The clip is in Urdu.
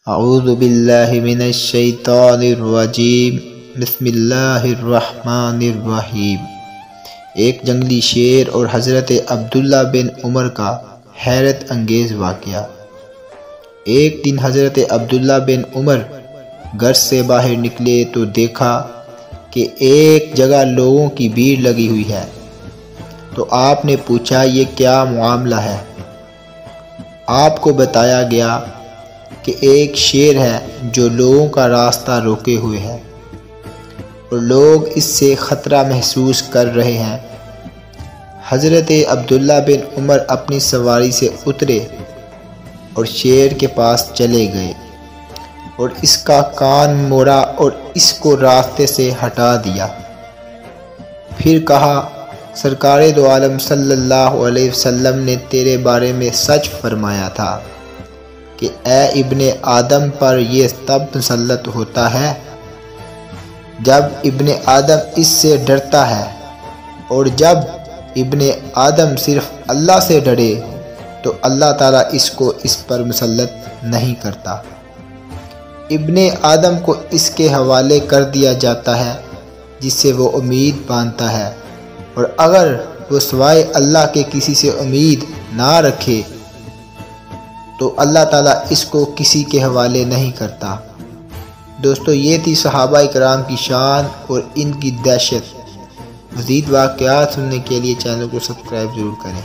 اعوذ باللہ من الشیطان الرجیم بسم اللہ الرحمن الرحیم۔ ایک جنگلی شیر اور حضرت عبداللہ بن عمر کا حیرت انگیز واقعہ۔ ایک دن حضرت عبداللہ بن عمر گھر سے باہر نکلے تو دیکھا کہ ایک جگہ لوگوں کی بھیڑ لگی ہوئی ہے، تو آپ نے پوچھا یہ کیا معاملہ ہے؟ آپ کو بتایا گیا کہ ایک شیر ہے جو لوگوں کا راستہ روکے ہوئے ہے اور لوگ اس سے خطرہ محسوس کر رہے ہیں۔ حضرت عبداللہ بن عمر اپنی سواری سے اترے اور شیر کے پاس چلے گئے اور اس کا کان موڑا اور اس کو راستے سے ہٹا دیا۔ پھر کہا، سرکار دو عالم صلی اللہ علیہ وسلم نے تیرے بارے میں سچ فرمایا تھا کہ اے ابن آدم پر یہ تب مسلط ہوتا ہے جب ابن آدم اس سے ڈرتا ہے، اور جب ابن آدم صرف اللہ سے ڈرے تو اللہ تعالیٰ اس کو اس پر مسلط نہیں کرتا۔ ابن آدم کو اس کے حوالے کر دیا جاتا ہے جس سے وہ امید باندھتا ہے، اور اگر وہ سوائے اللہ کے کسی سے امید نہ رکھے تو اللہ تعالیٰ اس کو کسی کے حوالے نہیں کرتا۔ دوستو، یہ تھی صحابہ کرام کی شان اور ان کی دہشت۔ مزید واقعات سننے کے لیے چینل کو سبسکرائب ضرور کریں۔